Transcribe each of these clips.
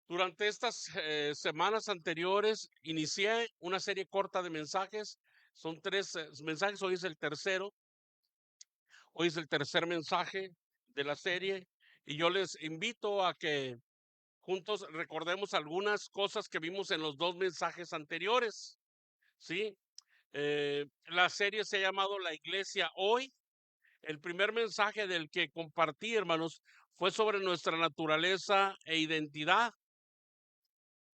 Durante estas semanas anteriores inicié una serie corta de mensajes. Son tres mensajes, hoy es el tercer mensaje de la serie y yo les invito a que juntos recordemos algunas cosas que vimos en los dos mensajes anteriores, ¿sí? La serie se ha llamado La Iglesia Hoy. El primer mensaje del que compartí, hermanos, fue sobre nuestra naturaleza e identidad.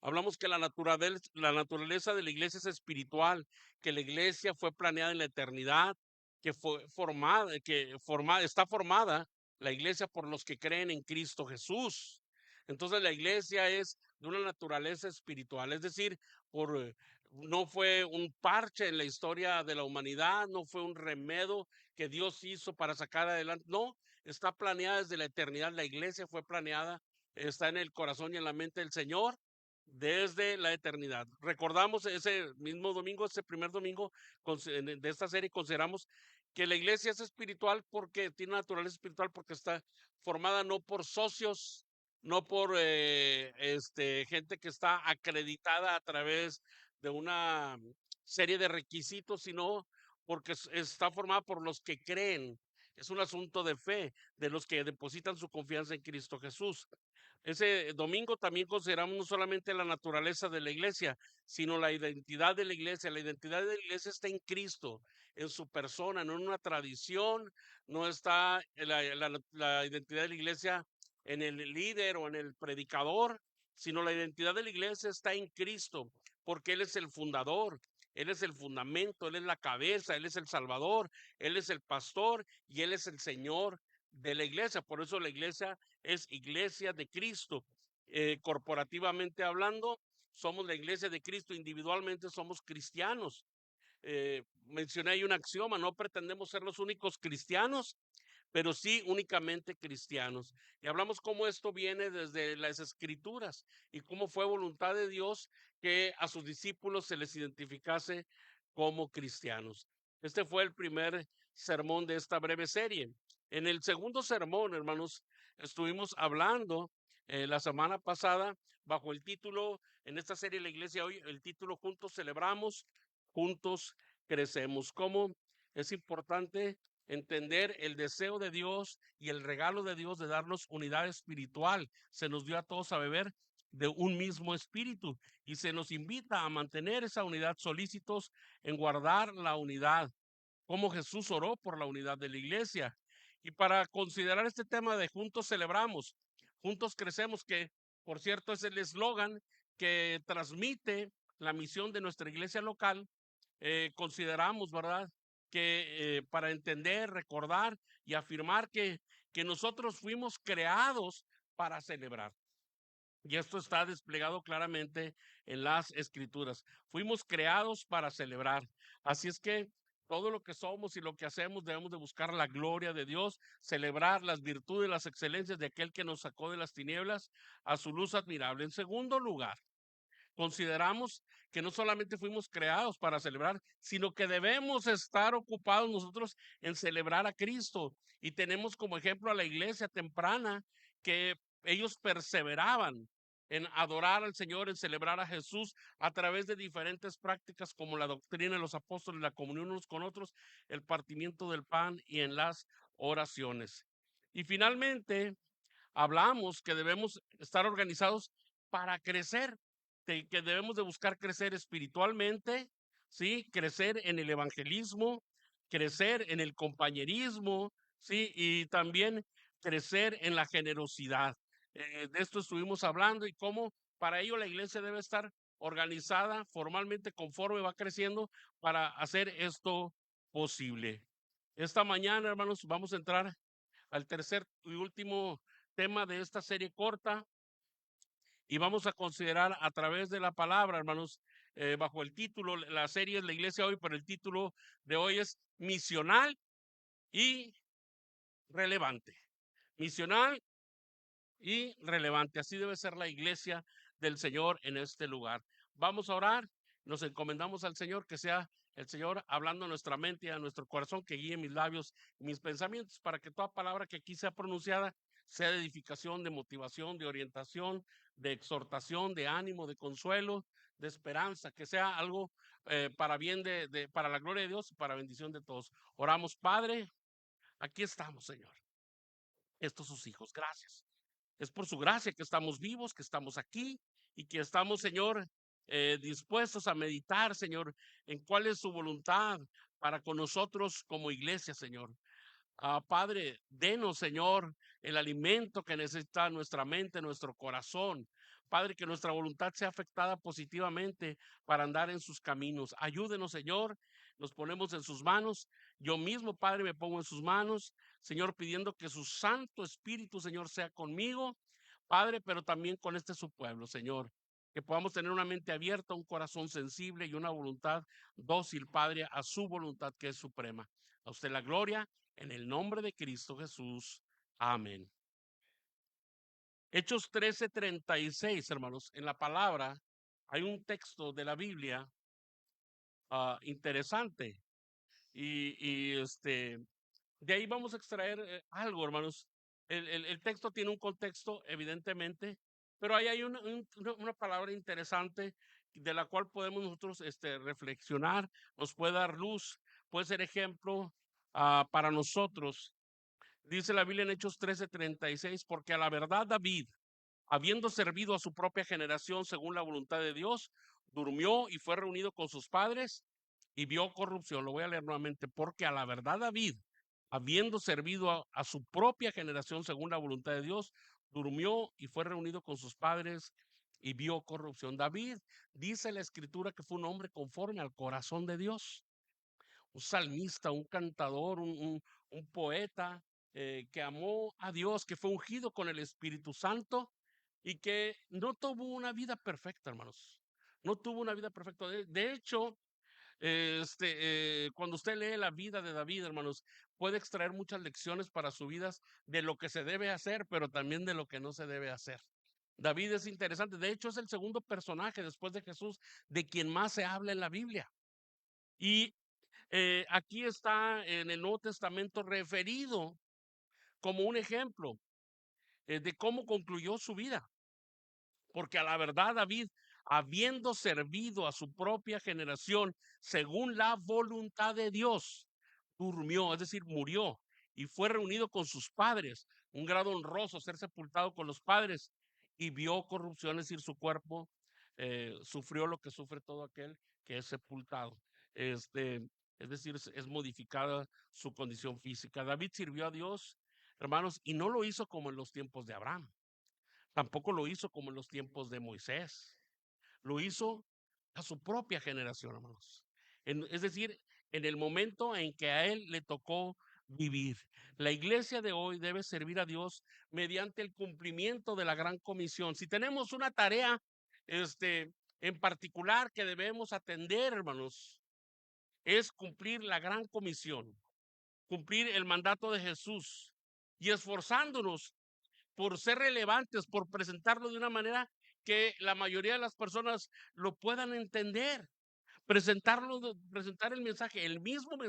Hablamos que la naturaleza de la iglesia es espiritual, que la iglesia fue planeada en la eternidad, que fue formada, está formada la iglesia por los que creen en Cristo Jesús. Entonces la iglesia es de una naturaleza espiritual, es decir, no fue un parche en la historia de la humanidad, no fue un remedio que Dios hizo para sacar adelante, no, está planeada desde la eternidad. La iglesia fue planeada, está en el corazón y en la mente del Señor desde la eternidad. Recordamos ese mismo domingo, ese primer domingo de esta serie, consideramos que la iglesia es espiritual porque tiene naturaleza espiritual, porque está formada no por socios, no por gente que está acreditada a través de una serie de requisitos, sino porque está formada por los que creen. Es un asunto de fe, de los que depositan su confianza en Cristo Jesús. Ese domingo también consideramos no solamente la naturaleza de la iglesia, sino la identidad de la iglesia. La identidad de la iglesia está en Cristo, en su persona, no en una tradición, no está la identidad de la iglesia en el líder o en el predicador, sino la identidad de la iglesia está en Cristo, porque Él es el fundador, Él es el fundamento, Él es la cabeza, Él es el Salvador, Él es el pastor y Él es el Señor de la iglesia. Por eso la iglesia es iglesia de Cristo. Corporativamente hablando, somos la iglesia de Cristo, individualmente somos cristianos. Mencioné ahí un axioma: no pretendemos ser los únicos cristianos, pero sí únicamente cristianos. Y hablamos cómo esto viene desde las escrituras y cómo fue voluntad de Dios que a sus discípulos se les identificase como cristianos. Este fue el primer sermón de esta breve serie. En el segundo sermón, hermanos, estuvimos hablando la semana pasada bajo el título, en esta serie La Iglesia Hoy, el título Juntos Celebramos, Juntos Crecemos. Cómo es importante entender el deseo de Dios y el regalo de Dios de darnos unidad espiritual. Se nos dio a todos a beber de un mismo espíritu y se nos invita a mantener esa unidad, solícitos en guardar la unidad, como Jesús oró por la unidad de la iglesia. Y para considerar este tema de juntos celebramos, juntos crecemos, que por cierto es el eslogan que transmite la misión de nuestra iglesia local. Consideramos, ¿verdad?, que para entender, recordar y afirmar que nosotros fuimos creados para celebrar. Y esto está desplegado claramente en las escrituras. Fuimos creados para celebrar. Así es que todo lo que somos y lo que hacemos debemos de buscar la gloria de Dios, celebrar las virtudes, las excelencias de aquel que nos sacó de las tinieblas a su luz admirable. En segundo lugar, consideramos que no solamente fuimos creados para celebrar, sino que debemos estar ocupados nosotros en celebrar a Cristo. Y tenemos como ejemplo a la iglesia temprana, que ellos perseveraban en adorar al Señor, en celebrar a Jesús a través de diferentes prácticas como la doctrina de los apóstoles, la comunión unos con otros, el partimiento del pan y en las oraciones. Y finalmente, hablamos que debemos estar organizados para crecer, que debemos de buscar crecer espiritualmente, ¿sí? Crecer en el evangelismo, crecer en el compañerismo, ¿sí? Y también crecer en la generosidad. De esto estuvimos hablando y cómo para ello la iglesia debe estar organizada formalmente conforme va creciendo para hacer esto posible. Esta mañana, hermanos, vamos a entrar al tercer y último tema de esta serie corta y vamos a considerar a través de la palabra, hermanos, bajo el título, la serie es La Iglesia Hoy, pero el título de hoy es Misional y Relevante. Misional y relevante. Así debe ser la iglesia del Señor en este lugar. Vamos a orar, nos encomendamos al Señor, que sea el Señor hablando a nuestra mente y a nuestro corazón, que guíe mis labios y mis pensamientos para que toda palabra que aquí sea pronunciada sea de edificación, de motivación, de orientación, de exhortación, de ánimo, de consuelo, de esperanza, que sea algo para bien para la gloria de Dios y para bendición de todos. Oramos, Padre, aquí estamos, Señor. Estos sus hijos, gracias. Es por su gracia que estamos vivos, que estamos aquí y que estamos, Señor, dispuestos a meditar, Señor, en cuál es su voluntad para con nosotros como iglesia, Señor. Padre, denos, Señor, el alimento que necesita nuestra mente, nuestro corazón. Padre, que nuestra voluntad sea afectada positivamente para andar en sus caminos. Ayúdenos, Señor. Nos ponemos en sus manos. Yo mismo, Padre, me pongo en sus manos. Señor, pidiendo que su Santo Espíritu, Señor, sea conmigo, Padre, pero también con su pueblo, Señor. Que podamos tener una mente abierta, un corazón sensible y una voluntad dócil, Padre, a su voluntad que es suprema. A usted la gloria en el nombre de Cristo Jesús. Amén. Hechos 13:36, hermanos. En la palabra hay un texto de la Biblia interesante. De ahí vamos a extraer algo, hermanos. El texto tiene un contexto, evidentemente, pero ahí hay una palabra interesante de la cual podemos nosotros reflexionar, nos puede dar luz, puede ser ejemplo para nosotros. Dice la Biblia en Hechos 13:36, porque a la verdad David, habiendo servido a su propia generación según la voluntad de Dios, durmió y fue reunido con sus padres y vio corrupción. Lo voy a leer nuevamente, porque a la verdad David, habiendo servido a su propia generación según la voluntad de Dios, durmió y fue reunido con sus padres y vio corrupción. David, dice la escritura, que fue un hombre conforme al corazón de Dios, un salmista, un cantador, un poeta que amó a Dios, que fue ungido con el Espíritu Santo y que no tuvo una vida perfecta, hermanos. No tuvo una vida perfecta. De hecho, cuando usted lee la vida de David, hermanos, puede extraer muchas lecciones para su vida de lo que se debe hacer, pero también de lo que no se debe hacer. David es interesante. De hecho, es el segundo personaje después de Jesús de quien más se habla en la Biblia. Y aquí está en el Nuevo Testamento referido como un ejemplo de cómo concluyó su vida. Porque a la verdad David, habiendo servido a su propia generación según la voluntad de Dios, durmió, es decir, murió y fue reunido con sus padres, un grado honroso, ser sepultado con los padres, y vio corrupción, es decir, su cuerpo sufrió lo que sufre todo aquel que es sepultado. Es decir, es modificada su condición física. David sirvió a Dios, hermanos, y no lo hizo como en los tiempos de Abraham. Tampoco lo hizo como en los tiempos de Moisés. Lo hizo a su propia generación, hermanos. Es decir, en el momento en que a él le tocó vivir. La iglesia de hoy debe servir a Dios mediante el cumplimiento de la gran comisión. Si tenemos una tarea en particular que debemos atender, hermanos, es cumplir la gran comisión, cumplir el mandato de Jesús y esforzándonos por ser relevantes, por presentarlo de una manera que la mayoría de las personas lo puedan entender. Presentar el mensaje, el mismo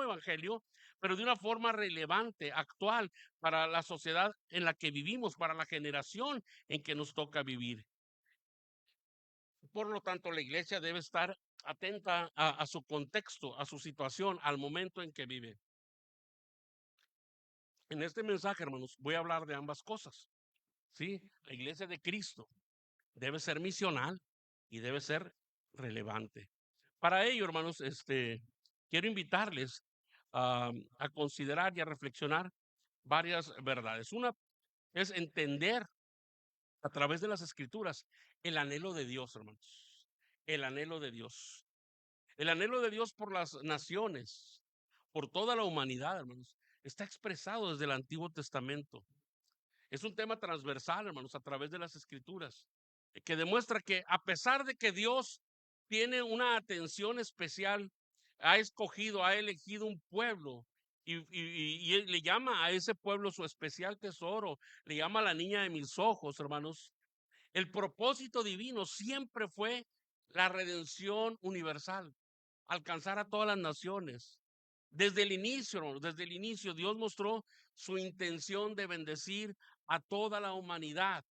evangelio, pero de una forma relevante, actual, para la sociedad en la que vivimos, para la generación en que nos toca vivir. Por lo tanto, la iglesia debe estar atenta a su contexto, a su situación, al momento en que vive. En este mensaje, hermanos, voy a hablar de ambas cosas. ¿Sí? La iglesia de Cristo debe ser misional y debe ser relevante. Para ello, hermanos, quiero invitarles a considerar y a reflexionar varias verdades. Una es entender a través de las escrituras el anhelo de Dios, hermanos. El anhelo de Dios. El anhelo de Dios por las naciones, por toda la humanidad, hermanos, está expresado desde el Antiguo Testamento. Es un tema transversal, hermanos, a través de las escrituras, que demuestra que a pesar de que Dios tiene una atención especial, ha escogido, ha elegido un pueblo y él le llama a ese pueblo su especial tesoro, le llama a la niña de mis ojos, hermanos. El propósito divino siempre fue la redención universal, alcanzar a todas las naciones. Desde el inicio, hermanos, desde el inicio, Dios mostró su intención de bendecir a toda la humanidad,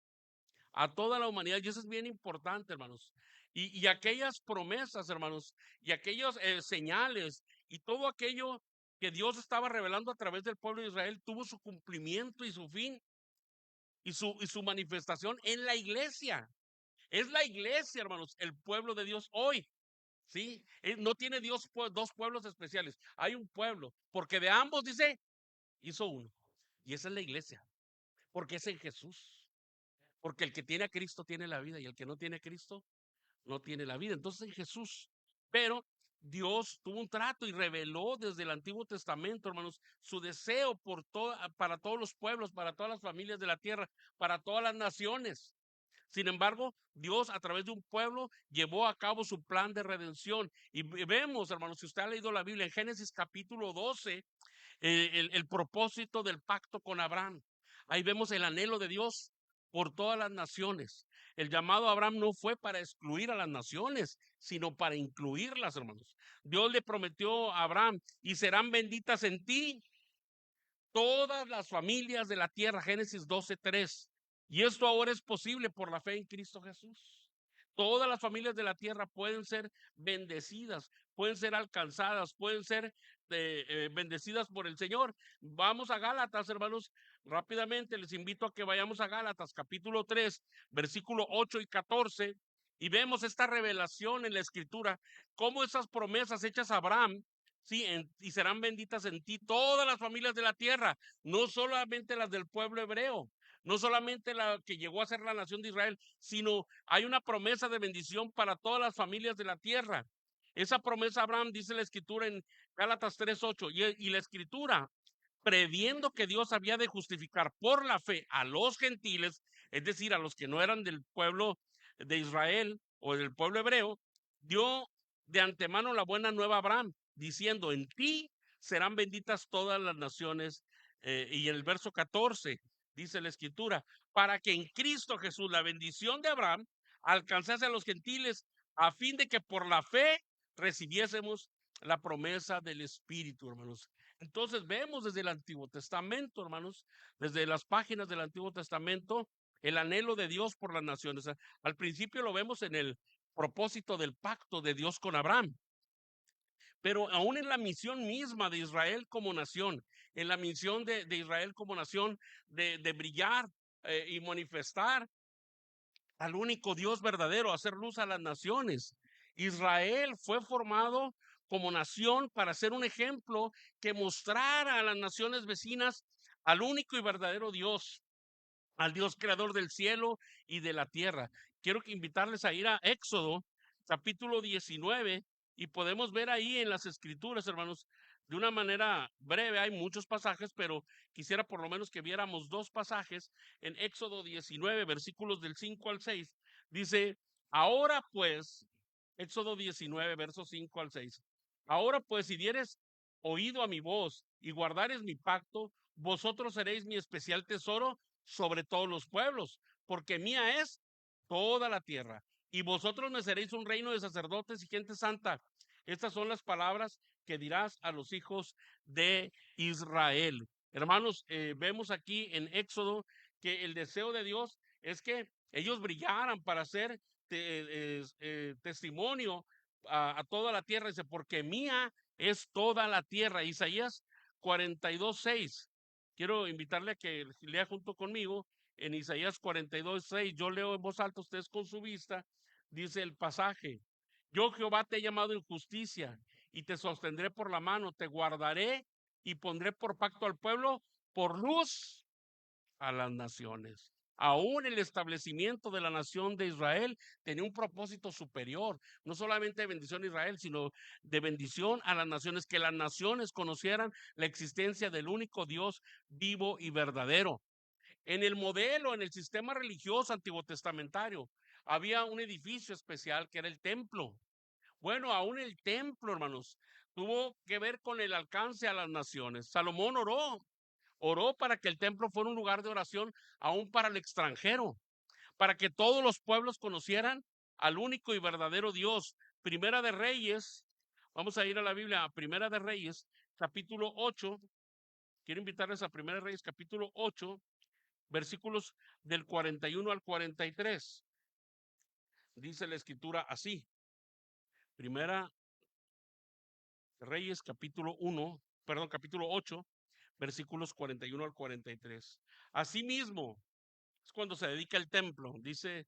a toda la humanidad. Y eso es bien importante, hermanos. Y aquellas promesas, hermanos, y aquellas señales, y todo aquello que Dios estaba revelando a través del pueblo de Israel, tuvo su cumplimiento y su fin, y su manifestación en la iglesia. Es la iglesia, hermanos, el pueblo de Dios hoy. ¿Sí? No tiene Dios dos pueblos especiales. Hay un pueblo, porque de ambos, dice, hizo uno. Y esa es la iglesia, porque es en Jesús. Porque el que tiene a Cristo tiene la vida y el que no tiene a Cristo no tiene la vida. Entonces en Jesús. Pero Dios tuvo un trato y reveló desde el Antiguo Testamento, hermanos, su deseo para todos los pueblos, para todas las familias de la tierra, para todas las naciones. Sin embargo, Dios a través de un pueblo llevó a cabo su plan de redención. Y vemos, hermanos, si usted ha leído la Biblia en Génesis capítulo 12, el propósito del pacto con Abraham. Ahí vemos el anhelo de Dios por todas las naciones. El llamado a Abraham no fue para excluir a las naciones, sino para incluirlas, hermanos. Dios le prometió a Abraham, y serán benditas en ti todas las familias de la tierra, Génesis 12:3. Y esto ahora es posible por la fe en Cristo Jesús. Todas las familias de la tierra pueden ser bendecidas, pueden ser alcanzadas, pueden ser bendecidas por el Señor. Vamos a Gálatas, hermanos, rápidamente les invito a que vayamos a Gálatas, capítulo 3, versículo 8 y 14, y vemos esta revelación en la Escritura, cómo esas promesas hechas a Abraham, sí, y serán benditas en ti todas las familias de la tierra, no solamente las del pueblo hebreo, no solamente la que llegó a ser la nación de Israel, sino hay una promesa de bendición para todas las familias de la tierra. Esa promesa Abraham, dice la Escritura en Gálatas 3:8, y la Escritura, previendo que Dios había de justificar por la fe a los gentiles, es decir, a los que no eran del pueblo de Israel o del pueblo hebreo, dio de antemano la buena nueva a Abraham, diciendo, en ti serán benditas todas las naciones. Y en el verso 14 dice la Escritura, para que en Cristo Jesús la bendición de Abraham alcanzase a los gentiles, a fin de que por la fe recibiésemos la promesa del Espíritu, hermanos. Entonces vemos desde el Antiguo Testamento, hermanos, desde las páginas del Antiguo Testamento, el anhelo de Dios por las naciones. Al principio lo vemos en el propósito del pacto de Dios con Abraham, pero aún en la misión misma de Israel como nación, en la misión de Israel como nación de brillar y manifestar al único Dios verdadero, hacer luz a las naciones. Israel fue formado como nación para ser un ejemplo que mostrara a las naciones vecinas al único y verdadero Dios, al Dios creador del cielo y de la tierra. Quiero invitarles a ir a Éxodo, capítulo 19, y podemos ver ahí en las escrituras, hermanos, de una manera breve. Hay muchos pasajes, pero quisiera por lo menos que viéramos dos pasajes. En Éxodo 19, versículos del 5 al 6, dice, ahora pues, Éxodo 19, versos 5 al 6, ahora pues, si dieres oído a mi voz y guardares mi pacto, vosotros seréis mi especial tesoro sobre todos los pueblos, porque mía es toda la tierra, y vosotros me seréis un reino de sacerdotes y gente santa. Estas son las palabras que dirás a los hijos de Israel. Hermanos, vemos aquí en Éxodo que el deseo de Dios es que ellos brillaran para ser testimonio a toda la tierra. Dice, porque mía es toda la tierra. Isaías 42:6. Quiero invitarle a que lea junto conmigo en Isaías 42:6. Yo leo en voz alta, ustedes con su vista. Dice el pasaje, yo Jehová te he llamado en justicia y te sostendré por la mano, te guardaré y pondré por pacto al pueblo, por luz a las naciones. Aún el establecimiento de la nación de Israel tenía un propósito superior, no solamente de bendición a Israel, sino de bendición a las naciones, que las naciones conocieran la existencia del único Dios vivo y verdadero. En el modelo, en el sistema religioso antiguo testamentario, había un edificio especial que era el templo. Bueno, aún el templo, hermanos, tuvo que ver con el alcance a las naciones. Salomón oró para que el templo fuera un lugar de oración aún para el extranjero, para que todos los pueblos conocieran al único y verdadero Dios. Primera de Reyes, vamos a ir a la Biblia, a Primera de Reyes, capítulo 8. Quiero invitarles a Primera de Reyes, capítulo 8, versículos del 41 al 43. Dice la escritura así. Primera Reyes capítulo 8, versículos 41 al 43. Asimismo, es cuando se dedica el templo, dice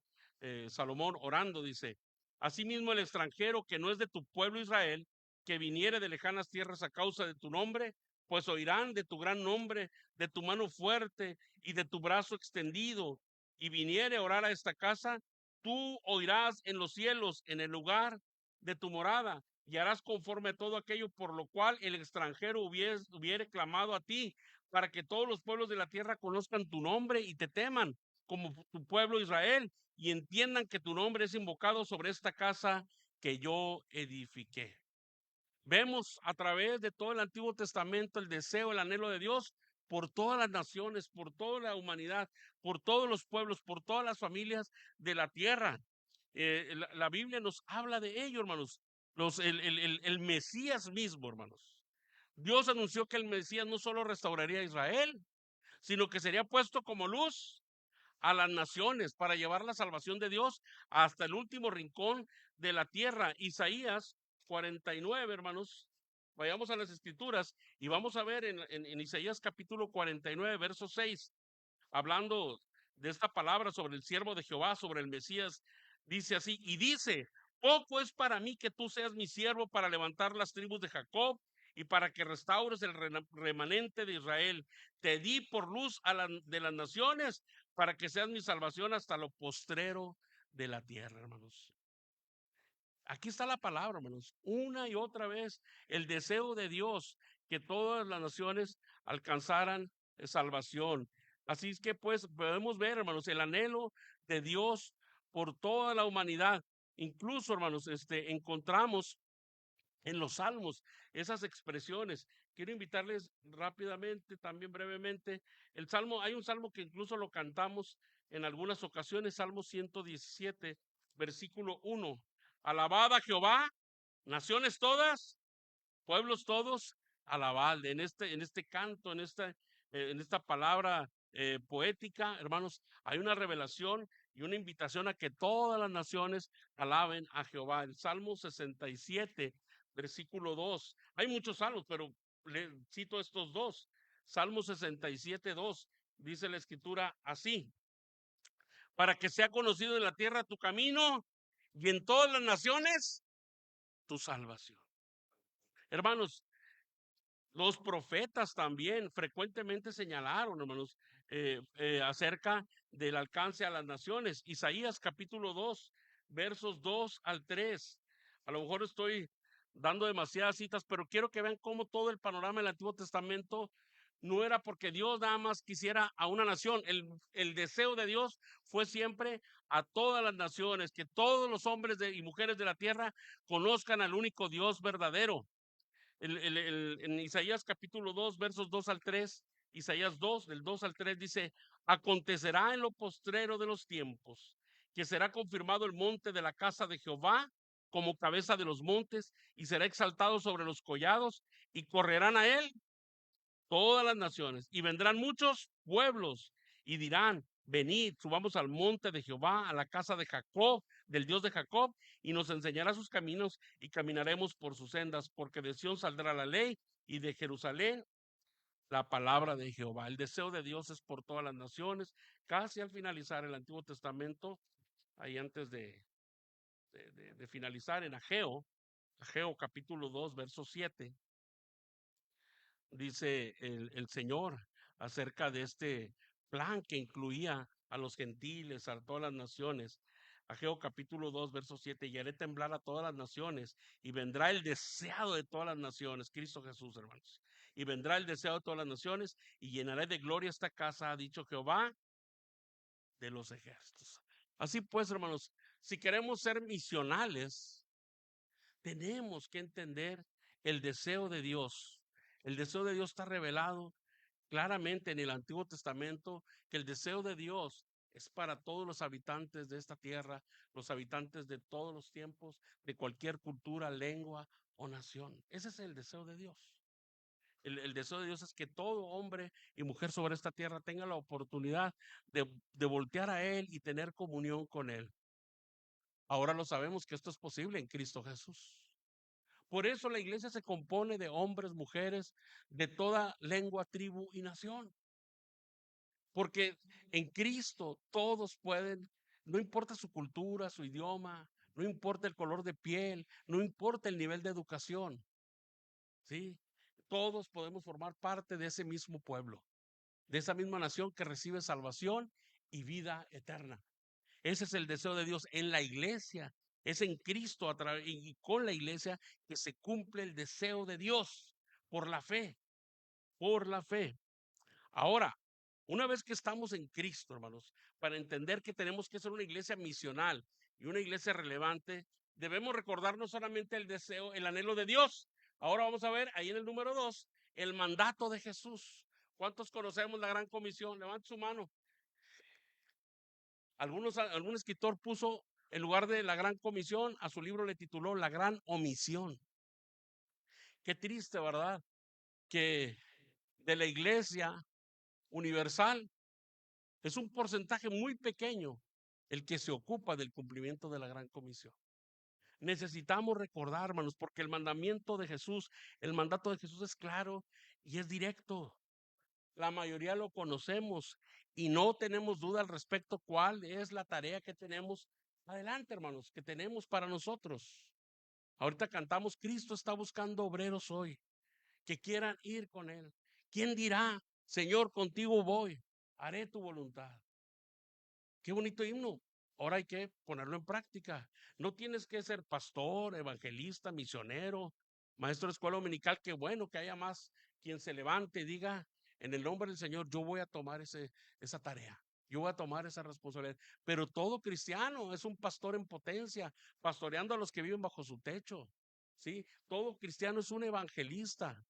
Salomón orando, dice, asimismo el extranjero que no es de tu pueblo Israel, que viniere de lejanas tierras a causa de tu nombre, pues oirán de tu gran nombre, de tu mano fuerte y de tu brazo extendido, y viniere a orar a esta casa, tú oirás en los cielos, en el lugar de tu morada, y harás conforme a todo aquello por lo cual el extranjero hubiere clamado a ti, para que todos los pueblos de la tierra conozcan tu nombre y te teman, como tu pueblo Israel, y entiendan que tu nombre es invocado sobre esta casa que yo edifiqué. Vemos a través de todo el Antiguo Testamento el deseo, el anhelo de Dios por todas las naciones, por toda la humanidad, por todos los pueblos, por todas las familias de la tierra. La Biblia nos habla de ello, hermanos. El Mesías mismo, hermanos. Dios anunció que el Mesías no solo restauraría a Israel, sino que sería puesto como luz a las naciones para llevar la salvación de Dios hasta el último rincón de la tierra. Isaías 49, hermanos. Vayamos a las escrituras y vamos a ver en Isaías capítulo 49, verso 6, hablando de esta palabra sobre el siervo de Jehová, sobre el Mesías, dice así, y dice, poco es para mí que tú seas mi siervo para levantar las tribus de Jacob y para que restaures el remanente de Israel. Te di por luz de las naciones para que seas mi salvación hasta lo postrero de la tierra, hermanos. Aquí está la palabra, hermanos, una y otra vez, el deseo de Dios que todas las naciones alcanzaran salvación. Así es que pues podemos ver, hermanos, el anhelo de Dios por toda la humanidad. Incluso, hermanos, encontramos en los salmos esas expresiones. Quiero invitarles rápidamente, también brevemente, hay un salmo que incluso lo cantamos en algunas ocasiones, Salmo 117, versículo 1. Alabad a Jehová, naciones todas, pueblos todos, alabadle. En este canto, en esta palabra poética, hermanos, hay una revelación y una invitación a que todas las naciones alaben a Jehová. El Salmo 67, versículo 2. Hay muchos salmos, pero le cito estos dos. Salmo 67, 2. Dice la escritura así: para que sea conocido en la tierra tu camino y en todas las naciones tu salvación. Hermanos, los profetas también frecuentemente señalaron, hermanos, acerca del alcance a las naciones. Isaías capítulo 2, versos 2 al 3. A lo mejor estoy dando demasiadas citas, pero quiero que vean cómo todo el panorama del Antiguo Testamento no era porque Dios nada más quisiera a una nación. El deseo de Dios fue siempre a todas las naciones, que todos los hombres y mujeres de la tierra conozcan al único Dios verdadero. En Isaías capítulo 2, versos 2 al 3, Isaías 2, del 2 al 3 dice, acontecerá en lo postrero de los tiempos, que será confirmado el monte de la casa de Jehová como cabeza de los montes, y será exaltado sobre los collados, y correrán a él todas las naciones, y vendrán muchos pueblos, y dirán, venid, subamos al monte de Jehová, a la casa de Jacob, del Dios de Jacob, y nos enseñará sus caminos, y caminaremos por sus sendas, porque de Sión saldrá la ley, y de Jerusalén la palabra de Jehová. El deseo de Dios es por todas las naciones. Casi al finalizar el Antiguo Testamento, ahí antes de finalizar, en Ageo capítulo 2, verso 7, dice el Señor acerca de este plan que incluía a los gentiles, a todas las naciones. Ageo capítulo 2, verso 7, y haré temblar a todas las naciones, y vendrá el deseado de todas las naciones, Cristo Jesús, hermanos, y vendrá el deseado de todas las naciones, y llenaré de gloria esta casa, ha dicho Jehová de los ejércitos. Así pues, hermanos, si queremos ser misionales, tenemos que entender el deseo de Dios. El deseo de Dios está revelado claramente en el Antiguo Testamento, que el deseo de Dios es para todos los habitantes de esta tierra, los habitantes de todos los tiempos, de cualquier cultura, lengua o nación. Ese es el deseo de Dios. El deseo de Dios es que todo hombre y mujer sobre esta tierra tenga la oportunidad de voltear a Él y tener comunión con Él. Ahora lo sabemos que esto es posible en Cristo Jesús. Por eso la iglesia se compone de hombres, mujeres, de toda lengua, tribu y nación. Porque en Cristo todos pueden, no importa su cultura, su idioma, no importa el color de piel, no importa el nivel de educación, ¿sí? Todos podemos formar parte de ese mismo pueblo, de esa misma nación que recibe salvación y vida eterna. Ese es el deseo de Dios en la iglesia. Es en Cristo y con la iglesia que se cumple el deseo de Dios por la fe, por la fe. Ahora, una vez que estamos en Cristo, hermanos, para entender que tenemos que ser una iglesia misional y una iglesia relevante, debemos recordar no solamente el deseo, el anhelo de Dios. Ahora vamos a ver ahí en el número 2, el mandato de Jesús. ¿Cuántos conocemos la gran comisión? Levante su mano. Algún escritor puso, en lugar de la gran comisión, a su libro le tituló La gran omisión. Qué triste, ¿verdad? Que de la iglesia universal es un porcentaje muy pequeño el que se ocupa del cumplimiento de la gran comisión. Necesitamos recordar, hermanos, porque el mandamiento de Jesús, el mandato de Jesús es claro y es directo. La mayoría lo conocemos y no tenemos duda al respecto cuál es la tarea que tenemos adelante, hermanos, que tenemos para nosotros. Ahorita cantamos, Cristo está buscando obreros hoy que quieran ir con Él. ¿Quién dirá, Señor, contigo voy, haré tu voluntad? Qué bonito himno. Ahora hay que ponerlo en práctica. No tienes que ser pastor, evangelista, misionero, maestro de escuela dominical. Qué bueno que haya más quien se levante y diga, en el nombre del Señor, yo voy a tomar esa tarea. Yo voy a tomar esa responsabilidad. Pero todo cristiano es un pastor en potencia, pastoreando a los que viven bajo su techo. ¿Sí? Todo cristiano es un evangelista.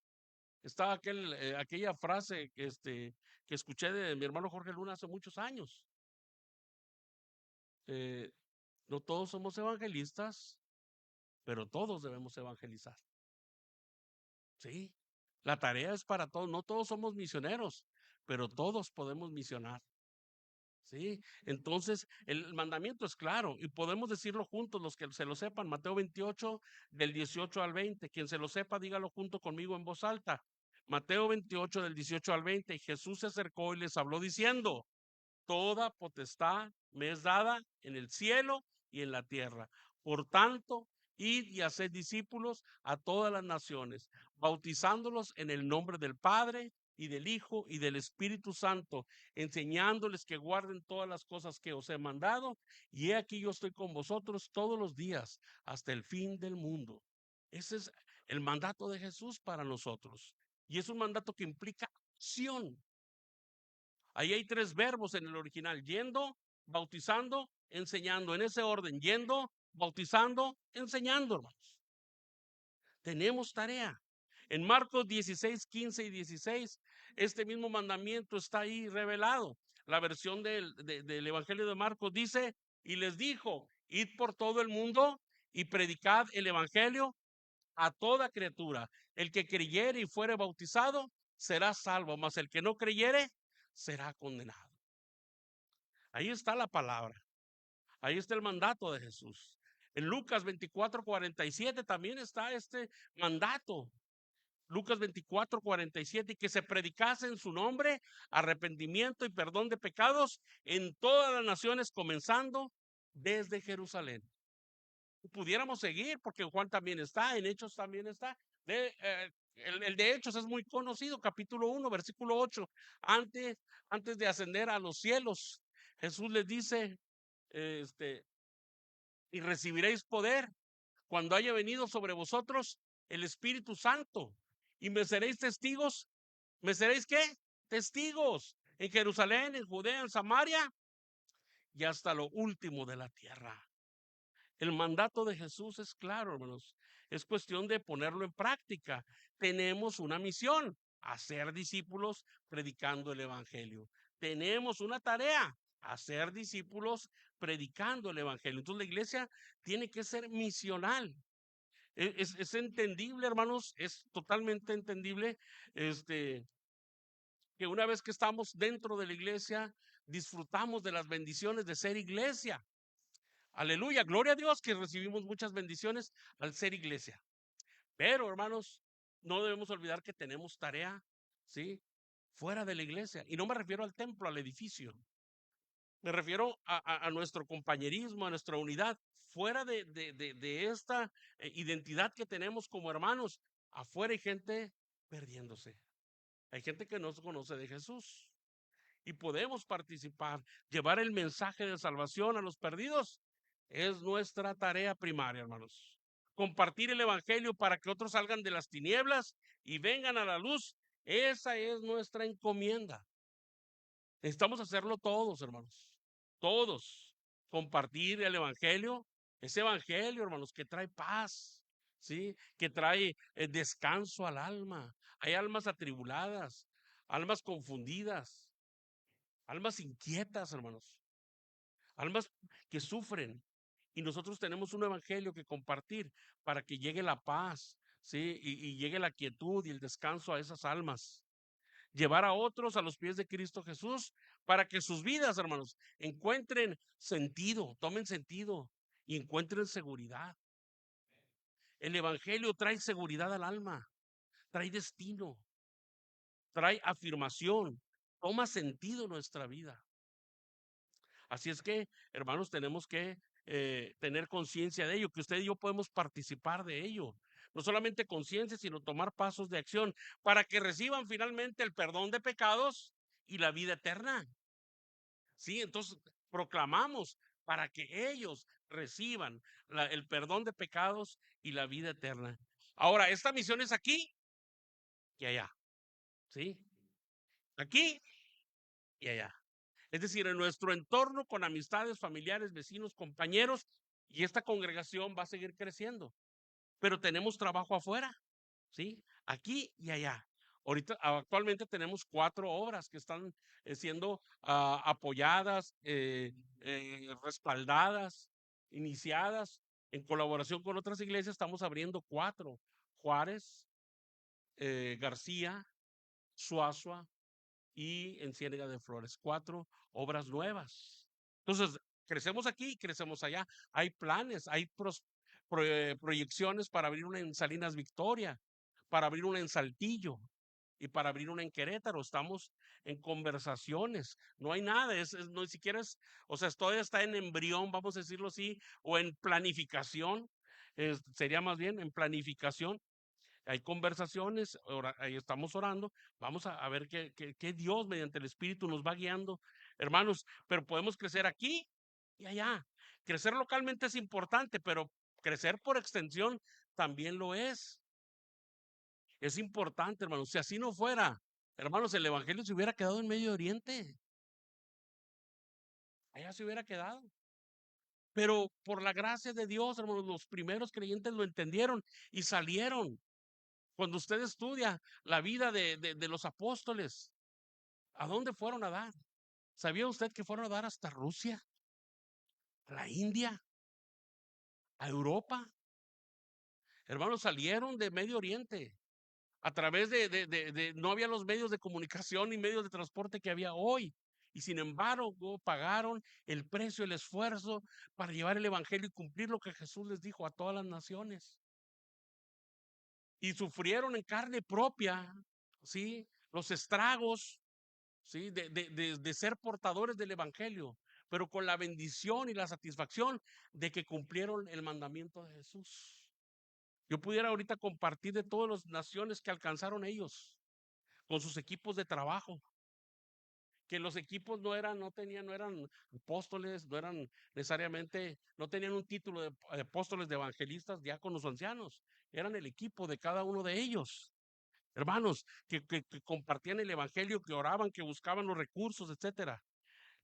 Estaba aquella frase que escuché de mi hermano Jorge Luna hace muchos años. Eh, no todos somos evangelistas, pero todos debemos evangelizar. Sí, la tarea es para todos. No todos somos misioneros, pero todos podemos misionar. Sí, entonces el mandamiento es claro y podemos decirlo juntos los que se lo sepan. Mateo 28, del 18 al 20. Quien se lo sepa, dígalo junto conmigo en voz alta. Mateo 28, del 18 al 20. Y Jesús se acercó y les habló diciendo: Toda potestad me es dada en el cielo y en la tierra. Por tanto, id y haced discípulos a todas las naciones, bautizándolos en el nombre del Padre y del Hijo y del Espíritu Santo, enseñándoles que guarden todas las cosas que os he mandado. Y he aquí yo estoy con vosotros todos los días hasta el fin del mundo. Ese es el mandato de Jesús para nosotros. Y es un mandato que implica acción. Ahí hay 3 verbos en el original: yendo, bautizando, enseñando. En ese orden: yendo, bautizando, enseñando, hermanos. Tenemos tarea. En Marcos 16, 15 y 16, este mismo mandamiento está ahí revelado. La versión del Evangelio de Marcos dice: y les dijo, id por todo el mundo y predicad el Evangelio a toda criatura. El que creyere y fuere bautizado será salvo, mas el que no creyere será condenado. Ahí está la palabra. Ahí está el mandato de Jesús. En Lucas 24:47 también está este mandato. Lucas 24:47, y que se predicase en su nombre arrepentimiento y perdón de pecados en todas las naciones, comenzando desde Jerusalén. Pudiéramos seguir porque Juan también está, en Hechos también está. El de Hechos es muy conocido, capítulo 1, versículo 8. Antes de ascender a los cielos, Jesús les dice, y recibiréis poder cuando haya venido sobre vosotros el Espíritu Santo, y me seréis testigos. ¿Me seréis qué? Testigos en Jerusalén, en Judea, en Samaria y hasta lo último de la tierra. El mandato de Jesús es claro, hermanos. Es cuestión de ponerlo en práctica. Tenemos una misión: hacer discípulos predicando el Evangelio. Tenemos una tarea: hacer discípulos predicando el Evangelio. Entonces la iglesia tiene que ser misional. Es entendible, hermanos, es totalmente entendible, que una vez que estamos dentro de la iglesia, disfrutamos de las bendiciones de ser iglesia. Aleluya, gloria a Dios que recibimos muchas bendiciones al ser iglesia. Pero, hermanos, no debemos olvidar que tenemos tarea, ¿sí? Fuera de la iglesia. Y no me refiero al templo, al edificio. Me refiero a nuestro compañerismo, a nuestra unidad. Fuera de esta identidad que tenemos como hermanos, afuera hay gente perdiéndose. Hay gente que no se conoce de Jesús. Y podemos participar, llevar el mensaje de salvación a los perdidos. Es nuestra tarea primaria, hermanos. Compartir el evangelio para que otros salgan de las tinieblas y vengan a la luz. Esa es nuestra encomienda. Necesitamos hacerlo todos, hermanos. Todos. Compartir el evangelio. Ese evangelio, hermanos, que trae paz, ¿sí? Que trae descanso al alma. Hay almas atribuladas, almas confundidas, almas inquietas, hermanos. Almas que sufren. Y nosotros tenemos un evangelio que compartir para que llegue la paz, ¿sí? Y llegue la quietud y el descanso a esas almas. Llevar a otros a los pies de Cristo Jesús para que sus vidas, hermanos, encuentren sentido, tomen sentido y encuentren seguridad. El evangelio trae seguridad al alma, trae destino, trae afirmación, toma sentido en nuestra vida. Así es que, hermanos, tenemos que tener conciencia de ello, que usted y yo podemos participar de ello. No solamente conciencia, sino tomar pasos de acción para que reciban finalmente el perdón de pecados y la vida eterna. Sí, entonces proclamamos para que ellos reciban el perdón de pecados y la vida eterna. Ahora, esta misión es aquí y allá. ¿Sí? Aquí y allá. Es decir, en nuestro entorno con amistades, familiares, vecinos, compañeros, y esta congregación va a seguir creciendo. Pero tenemos trabajo afuera, ¿sí? Aquí y allá. Ahorita, actualmente tenemos 4 obras que están siendo apoyadas, respaldadas, iniciadas en colaboración con otras iglesias. Estamos abriendo 4: Juárez, García, Suazua y en Ciénega de Flores. 4 obras nuevas. Entonces, crecemos aquí y crecemos allá. Hay planes, hay proyecciones para abrir una en Salinas Victoria, para abrir una en Saltillo y para abrir una en Querétaro. Estamos en conversaciones. No hay nada, no ni siquiera es, o sea, todavía está en embrión, vamos a decirlo así, o en planificación. Sería más bien en planificación. Hay conversaciones, ahí estamos orando, vamos a ver qué Dios mediante el Espíritu nos va guiando, hermanos, pero podemos crecer aquí y allá. Crecer localmente es importante, pero crecer por extensión también lo es. Es importante, hermanos. Si así no fuera, hermanos, el Evangelio se hubiera quedado en Medio Oriente. Allá se hubiera quedado. Pero por la gracia de Dios, hermanos, los primeros creyentes lo entendieron y salieron. Cuando usted estudia la vida de los apóstoles, ¿a dónde fueron a dar? ¿Sabía usted que fueron a dar hasta Rusia, a la India, a Europa? Hermanos, salieron de Medio Oriente a través no había los medios de comunicación ni medios de transporte que había hoy. Y sin embargo, pagaron el precio, el esfuerzo para llevar el evangelio y cumplir lo que Jesús les dijo a todas las naciones. Y sufrieron en carne propia, ¿sí? Los estragos, ¿sí? De ser portadores del evangelio, pero con la bendición y la satisfacción de que cumplieron el mandamiento de Jesús. Yo pudiera ahorita compartir de todas las naciones que alcanzaron ellos con sus equipos de trabajo, que los equipos no eran apóstoles, no eran necesariamente, no tenían un título de apóstoles, de evangelistas, diáconos o ancianos, eran el equipo de cada uno de ellos. Hermanos, que compartían el evangelio, que oraban, que buscaban los recursos, etcétera.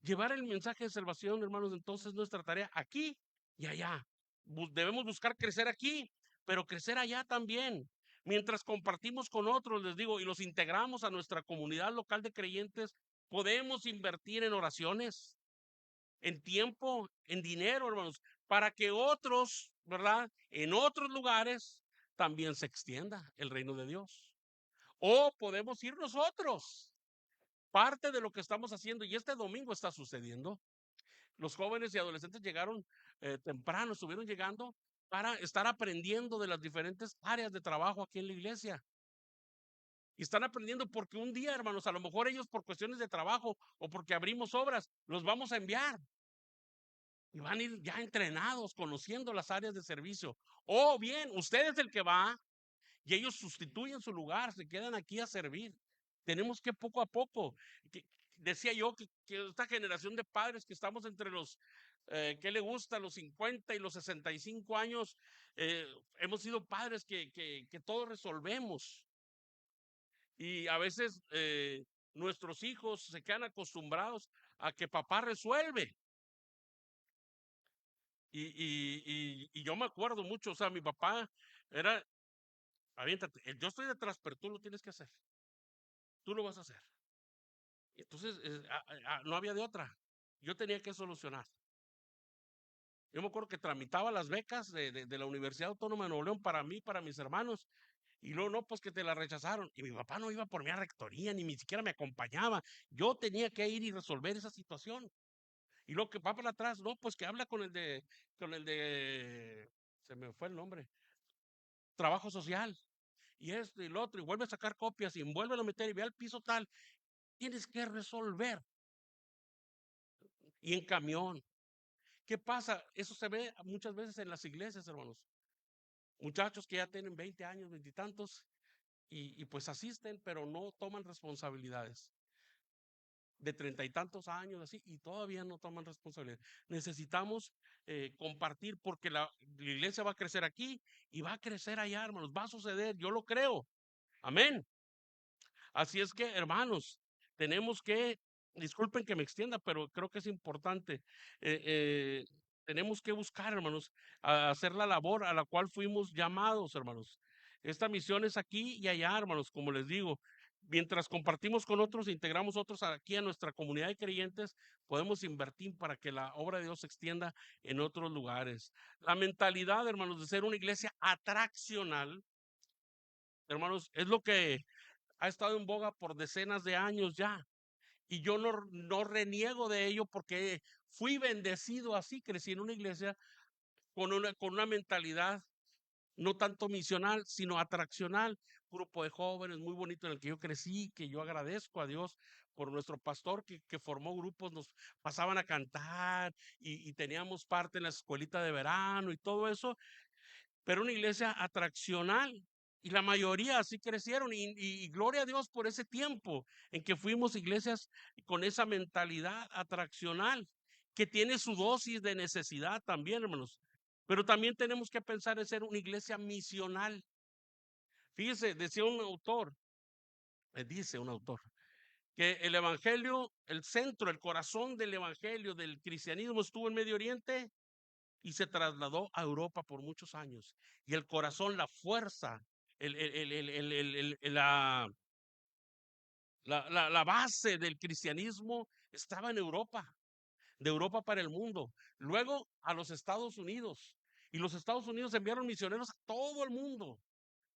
Llevar el mensaje de salvación, hermanos, entonces nuestra tarea aquí y allá. Debemos buscar crecer aquí, pero crecer allá también. Mientras compartimos con otros, les digo, y los integramos a nuestra comunidad local de creyentes, podemos invertir en oraciones, en tiempo, en dinero, hermanos, para que otros ¿verdad? En otros lugares también se extienda el reino de Dios. O podemos ir nosotros. Parte de lo que estamos haciendo, y este domingo está sucediendo. Los jóvenes y adolescentes llegaron temprano, estuvieron llegando para estar aprendiendo de las diferentes áreas de trabajo aquí en la iglesia. Y están aprendiendo porque un día, hermanos, a lo mejor ellos por cuestiones de trabajo o porque abrimos obras, los vamos a enviar. Y van a ir ya entrenados, conociendo las áreas de servicio. O bien, usted es el que va y ellos sustituyen su lugar, se quedan aquí a servir. Tenemos que poco a poco, decía yo que esta generación de padres que estamos entre los, ¿qué le gusta? Los 50 y los 65 años, hemos sido padres que todos resolvemos. Y a veces nuestros hijos se quedan acostumbrados a que papá resuelve. Y yo me acuerdo mucho, o sea, mi papá era, aviéntate, yo estoy detrás, pero tú lo tienes que hacer. Tú lo vas a hacer. Entonces, no había de otra. Yo tenía que solucionar. Yo me acuerdo que tramitaba las becas de la Universidad Autónoma de Nuevo León para mí, para mis hermanos. Y luego, no, pues que te la rechazaron. Y mi papá no iba por mí a rectoría, ni siquiera me acompañaba. Yo tenía que ir y resolver esa situación. Y luego que va para atrás, no, pues que habla se me fue el nombre, trabajo social. Y esto y lo otro, y vuelve a sacar copias y vuelve a meter y ve al piso tal. Tienes que resolver. Y en camión. ¿Qué pasa? Eso se ve muchas veces en las iglesias, hermanos. Muchachos que ya tienen 20 años, 20 y tantos, y pues asisten, pero no toman responsabilidades. De 30 y tantos años, así, y todavía no toman responsabilidad. Necesitamos compartir porque la iglesia va a crecer aquí y va a crecer allá, hermanos. Va a suceder, yo lo creo. Amén. Así es que, hermanos, tenemos que, disculpen que me extienda, pero creo que es importante. eh, eh, Tenemos que buscar, hermanos, a hacer la labor a la cual fuimos llamados, hermanos. Esta misión es aquí y allá, hermanos, como les digo. Mientras compartimos con otros, integramos otros aquí a nuestra comunidad de creyentes, podemos invertir para que la obra de Dios se extienda en otros lugares. La mentalidad, hermanos, de ser una iglesia atraccional, hermanos, es lo que ha estado en boga por decenas de años ya. Y yo no reniego de ello porque fui bendecido así, crecí en una iglesia con una mentalidad no tanto misional, sino atraccional. Grupo de jóvenes muy bonito en el que yo crecí, que yo agradezco a Dios por nuestro pastor que formó grupos, nos pasaban a cantar y teníamos parte en la escuelita de verano y todo eso, pero una iglesia atraccional. Y la mayoría así crecieron y gloria a Dios por ese tiempo en que fuimos iglesias con esa mentalidad atraccional, que tiene su dosis de necesidad también, hermanos. Pero también tenemos que pensar en ser una iglesia misional. Fíjese, dice un autor, que el evangelio, el centro, el corazón del evangelio, del cristianismo estuvo en Medio Oriente y se trasladó a Europa por muchos años. Y el corazón, la fuerza, la base del cristianismo estaba en Europa, de Europa para el mundo. Luego a los Estados Unidos. Y los Estados Unidos enviaron misioneros a todo el mundo.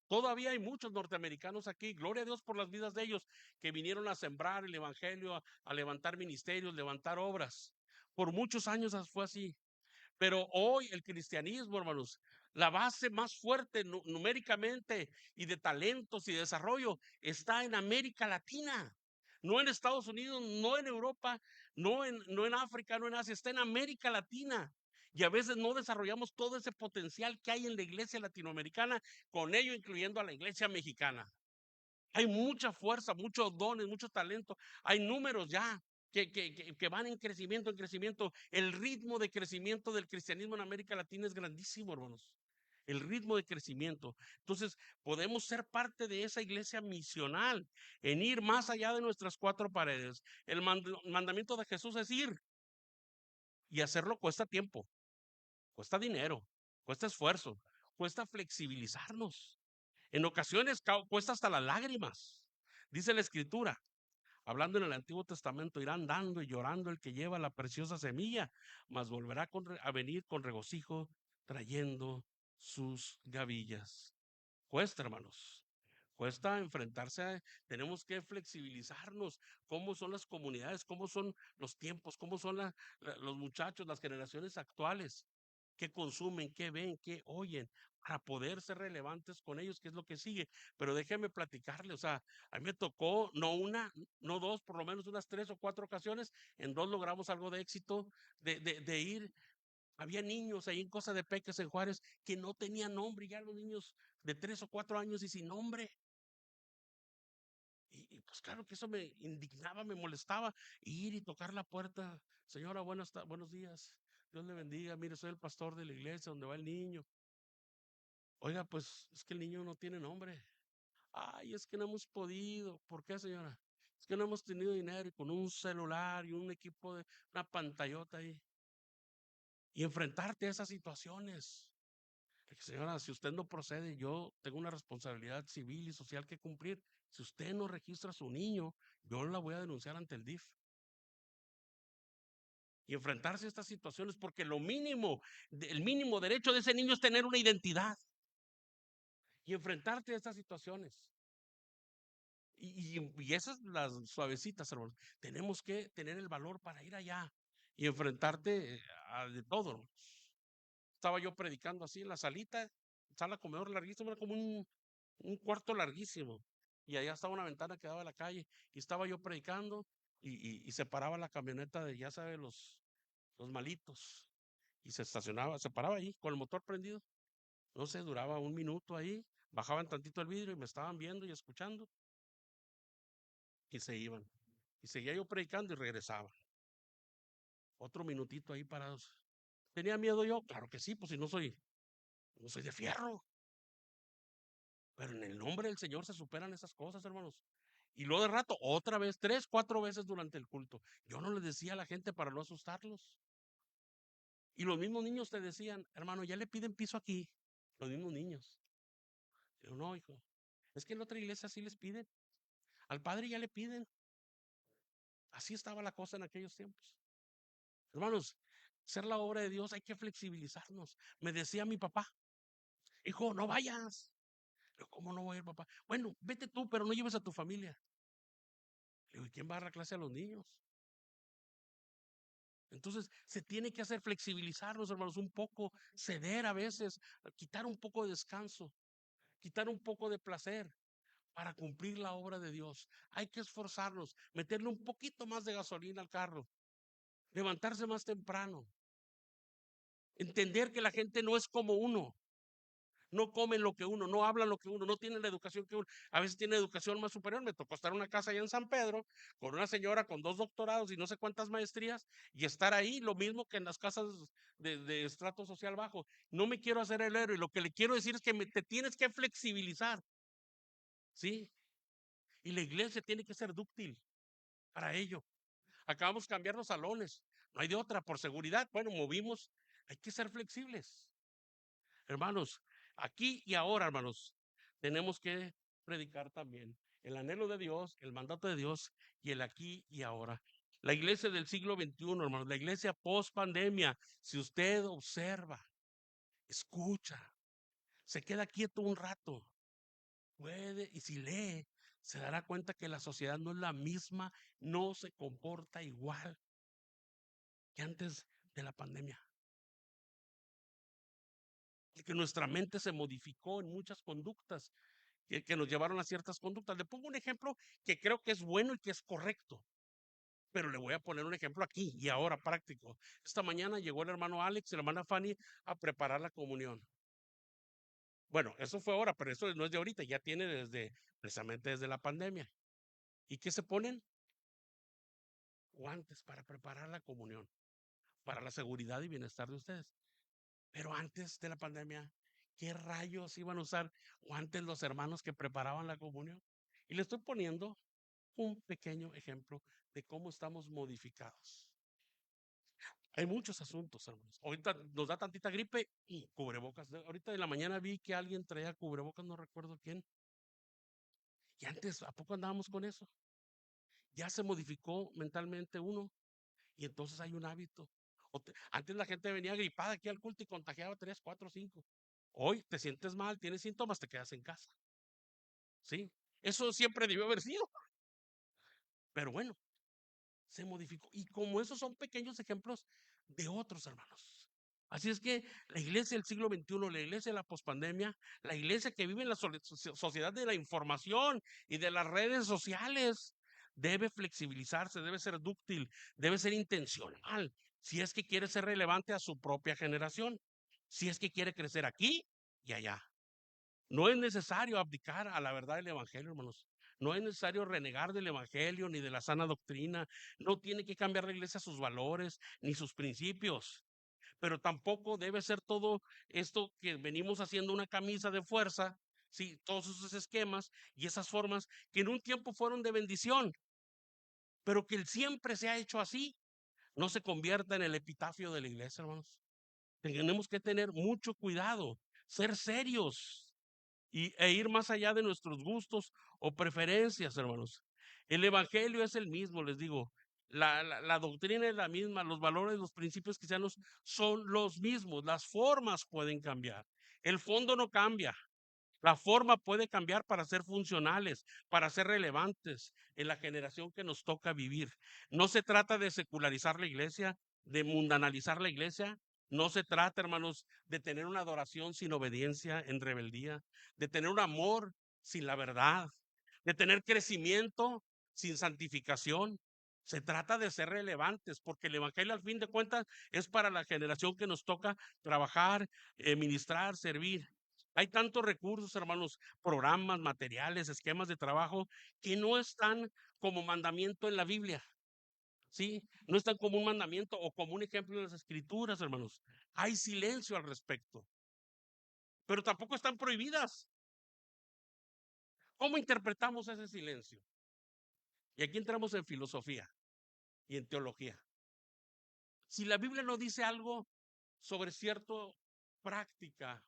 Todavía hay muchos norteamericanos aquí. Gloria a Dios por las vidas de ellos que vinieron a sembrar el evangelio, a levantar ministerios, levantar obras. Por muchos años fue así. Pero hoy el cristianismo, hermanos, la base más fuerte numéricamente y de talentos y desarrollo está en América Latina, no en Estados Unidos, no en Europa, no en África, no en Asia, está en América Latina. Y a veces no desarrollamos todo ese potencial que hay en la iglesia latinoamericana, con ello incluyendo a la iglesia mexicana. Hay mucha fuerza, muchos dones, mucho talento, hay números ya que van en crecimiento, en crecimiento. El ritmo de crecimiento del cristianismo en América Latina es grandísimo, hermanos. El ritmo de crecimiento. Entonces, podemos ser parte de esa iglesia misional, en ir más allá de nuestras cuatro paredes. El mandamiento de Jesús es ir, y hacerlo cuesta tiempo, cuesta dinero, cuesta esfuerzo, cuesta flexibilizarnos. En ocasiones cuesta hasta las lágrimas. Dice la Escritura, hablando en el Antiguo Testamento, irán dando y llorando el que lleva la preciosa semilla, mas volverá a venir con regocijo trayendo sus gavillas. Cuesta, hermanos. Cuesta enfrentarse tenemos que flexibilizarnos. ¿Cómo son las comunidades? ¿Cómo son los tiempos? ¿Cómo son los muchachos, las generaciones actuales? ¿Qué consumen? ¿Qué ven? ¿Qué oyen? Para poder ser relevantes con ellos, ¿qué es lo que sigue? Pero déjeme platicarle, o sea, a mí me tocó no una, no dos, por lo menos unas 3 o 4 ocasiones. En dos logramos algo de éxito de ir. Había niños ahí en Cosa de Peques, en Juárez, que no tenían nombre, ya los niños de 3 o 4 años y sin nombre. Y pues claro que eso me indignaba, me molestaba, ir y tocar la puerta. Señora, buenos días, Dios le bendiga, mire, soy el pastor de la iglesia donde va el niño. Oiga, pues es que el niño no tiene nombre. Ay, es que no hemos podido. ¿Por qué, señora? Es que no hemos tenido dinero y con un celular y un equipo de una pantallota ahí. Y enfrentarte a esas situaciones. Señora, si usted no procede, yo tengo una responsabilidad civil y social que cumplir. Si usted no registra a su niño, yo la voy a denunciar ante el DIF. Y enfrentarse a estas situaciones, porque lo mínimo, el mínimo derecho de ese niño es tener una identidad. Y enfrentarte a estas situaciones. Y esas las suavecitas, hermanos. Tenemos que tener el valor para ir allá y enfrentarte a de todo. Estaba yo predicando así en la salita, sala comedor larguísimo, era como un cuarto larguísimo. Y allá estaba una ventana que daba a la calle. Y estaba yo predicando y se paraba la camioneta de, ya sabe, los malitos. Y se estacionaba, se paraba ahí con el motor prendido. No sé, duraba un minuto ahí. Bajaban tantito el vidrio y me estaban viendo y escuchando. Y se iban. Y seguía yo predicando y regresaba. Otro minutito ahí parados. ¿Tenía miedo yo? Claro que sí, pues si no soy de fierro. Pero en el nombre del Señor se superan esas cosas, hermanos. Y luego de rato, otra vez, 3, 4 veces durante el culto. Yo no les decía a la gente para no asustarlos. Y los mismos niños te decían, hermano, ya le piden piso aquí. Los mismos niños. Yo no, hijo. Es que en otra iglesia sí les piden. Al padre ya le piden. Así estaba la cosa en aquellos tiempos. Hermanos, ser la obra de Dios hay que flexibilizarnos. Me decía mi papá, hijo, no vayas. Pero, ¿cómo no voy a ir, papá? Bueno, vete tú, pero no lleves a tu familia. Le digo, ¿y quién va a dar la clase a los niños? Entonces, se tiene que hacer flexibilizarnos, hermanos, un poco, ceder a veces, quitar un poco de descanso, quitar un poco de placer para cumplir la obra de Dios. Hay que esforzarnos, meterle un poquito más de gasolina al carro, levantarse más temprano, entender que la gente no es como uno. No comen lo que uno, no hablan lo que uno, no tienen la educación que uno. A veces tiene educación más superior. Me tocó estar en una casa allá en San Pedro con una señora con 2 doctorados y no sé cuántas maestrías y estar ahí lo mismo que en las casas de estrato social bajo. No me quiero hacer el héroe. Lo que le quiero decir es que te tienes que flexibilizar, ¿sí? Y la iglesia tiene que ser dúctil para ello. Acabamos de cambiar los salones. No hay de otra, por seguridad. Bueno, movimos. Hay que ser flexibles. Hermanos, aquí y ahora, hermanos, tenemos que predicar también el anhelo de Dios, el mandato de Dios y el aquí y ahora. La iglesia del siglo XXI, hermanos, la iglesia post pandemia, si usted observa, escucha, se queda quieto un rato, puede, y si lee, se dará cuenta que la sociedad no es la misma, no se comporta igual que antes de la pandemia. Y que nuestra mente se modificó en muchas conductas que nos llevaron a ciertas conductas. Le pongo un ejemplo que creo que es bueno y que es correcto, pero le voy a poner un ejemplo aquí y ahora práctico. Esta mañana llegó el hermano Alex y la hermana Fanny a preparar la comunión. Bueno, eso fue ahora, pero eso no es de ahorita, ya tiene precisamente desde la pandemia. ¿Y qué se ponen? Guantes para preparar la comunión, para la seguridad y bienestar de ustedes. Pero antes de la pandemia, ¿qué rayos iban a usar guantes los hermanos que preparaban la comunión? Y le estoy poniendo un pequeño ejemplo de cómo estamos modificados. Hay muchos asuntos, hermanos. Ahorita nos da tantita gripe y cubrebocas. Ahorita de la mañana vi que alguien traía cubrebocas, no recuerdo quién. Y antes, ¿a poco andábamos con eso? Ya se modificó mentalmente uno y entonces hay un hábito. Antes la gente venía gripada aquí al culto y contagiaba 3, 4, 5. Hoy te sientes mal, tienes síntomas, te quedas en casa. ¿Sí? Eso siempre debió haber sido. Pero bueno, se modificó. Y como esos son pequeños ejemplos de otros, hermanos. Así es que la iglesia del siglo XXI, la iglesia de la pospandemia, la iglesia que vive en la sociedad de la información y de las redes sociales, debe flexibilizarse, debe ser dúctil, debe ser intencional, si es que quiere ser relevante a su propia generación, si es que quiere crecer aquí y allá. No es necesario abdicar a la verdad del evangelio, hermanos. No es necesario renegar del evangelio ni de la sana doctrina. No tiene que cambiar la iglesia sus valores ni sus principios. Pero tampoco debe ser todo esto que venimos haciendo una camisa de fuerza, sí, todos esos esquemas y esas formas que en un tiempo fueron de bendición, pero que siempre se ha hecho así, no se convierta en el epitafio de la iglesia, hermanos. Tenemos que tener mucho cuidado, ser serios e ir más allá de nuestros gustos o preferencias, hermanos. El evangelio es el mismo, les digo. La doctrina es la misma, los valores, los principios cristianos son los mismos, las formas pueden cambiar, el fondo no cambia. La forma puede cambiar para ser funcionales, para ser relevantes en la generación que nos toca vivir. No se trata de secularizar la iglesia, de mundanalizar la iglesia. No se trata, hermanos, de tener una adoración sin obediencia, en rebeldía, de tener un amor sin la verdad, de tener crecimiento sin santificación. Se trata de ser relevantes, porque el evangelio al fin de cuentas es para la generación que nos toca trabajar, ministrar, servir. Hay tantos recursos, hermanos, programas, materiales, esquemas de trabajo que no están como mandamiento en la Biblia, ¿sí? No están como un mandamiento o como un ejemplo en las escrituras, hermanos. Hay silencio al respecto, pero tampoco están prohibidas. ¿Cómo interpretamos ese silencio? Y aquí entramos en filosofía y en teología. Si la Biblia no dice algo sobre cierta práctica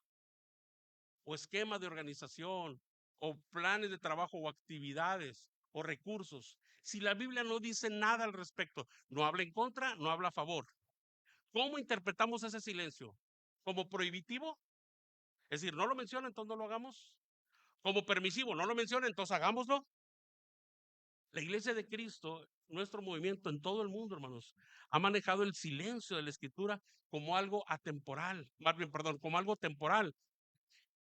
o esquema de organización o planes de trabajo o actividades o recursos, si la Biblia no dice nada al respecto, no habla en contra, no habla a favor, ¿cómo interpretamos ese silencio? ¿Como prohibitivo? Es decir, no lo menciona, entonces no lo hagamos. Como permisivo, no lo menciona, entonces hagámoslo. La Iglesia de Cristo, nuestro movimiento en todo el mundo, hermanos, ha manejado el silencio de la Escritura como algo atemporal, más bien, perdón, como algo temporal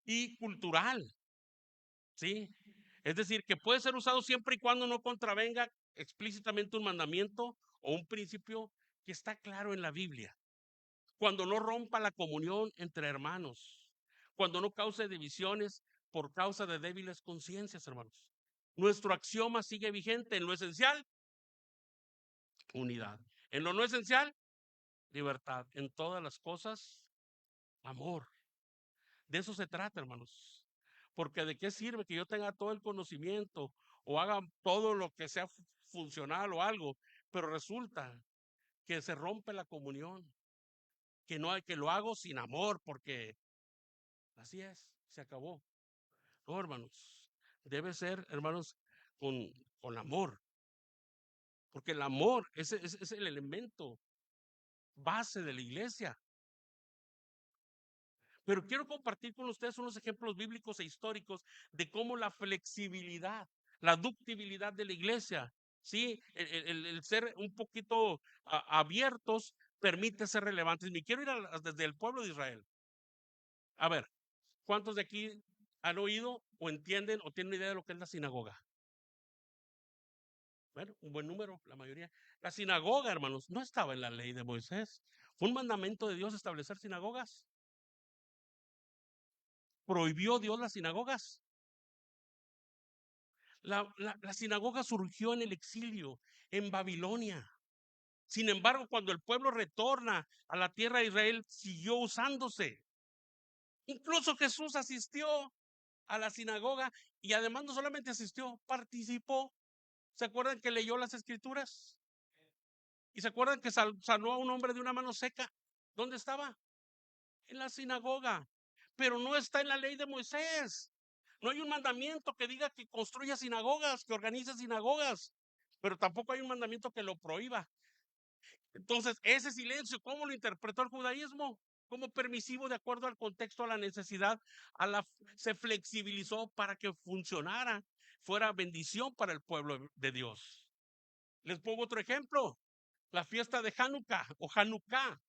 y cultural, ¿sí? Es decir, que puede ser usado siempre y cuando no contravenga explícitamente un mandamiento o un principio que está claro en la Biblia. Cuando no rompa la comunión entre hermanos, cuando no cause divisiones por causa de débiles conciencias, hermanos. Nuestro axioma sigue vigente. En lo esencial, unidad. En lo no esencial, libertad. En todas las cosas, amor. De eso se trata, hermanos. Porque de qué sirve que yo tenga todo el conocimiento o haga todo lo que sea funcional o algo, pero resulta que se rompe la comunión, que no hay, que lo hago sin amor, porque así es, se acabó. No, hermanos, debe ser, hermanos, con, con amor, porque el amor es el elemento base de la iglesia. Pero quiero compartir con ustedes unos ejemplos bíblicos e históricos de cómo la flexibilidad, la ductibilidad de la iglesia, ¿sí? El ser un poquito abiertos permite ser relevantes. Me quiero ir desde el pueblo de Israel. A ver, ¿cuántos de aquí han oído o entienden o tienen idea de lo que es la sinagoga? Bueno, un buen número, la mayoría. La sinagoga, hermanos, no estaba en la ley de Moisés. Fue un mandamiento de Dios establecer sinagogas. ¿Prohibió Dios las sinagogas? La sinagoga surgió en el exilio, en Babilonia. Sin embargo, cuando el pueblo retorna a la tierra de Israel, siguió usándose. Incluso Jesús asistió a la sinagoga y además no solamente asistió, participó. ¿Se acuerdan que leyó las escrituras? ¿Y se acuerdan que sanó a un hombre de una mano seca? ¿Dónde estaba? En la sinagoga. Pero no está en la ley de Moisés. No hay un mandamiento que diga que construya sinagogas, que organice sinagogas, pero tampoco hay un mandamiento que lo prohíba. Entonces, ese silencio, ¿cómo lo interpretó el judaísmo? Como permisivo de acuerdo al contexto, a la necesidad, se flexibilizó para que funcionara, fuera bendición para el pueblo de Dios. Les pongo otro ejemplo, la fiesta de Hanukkah o Hanukkah.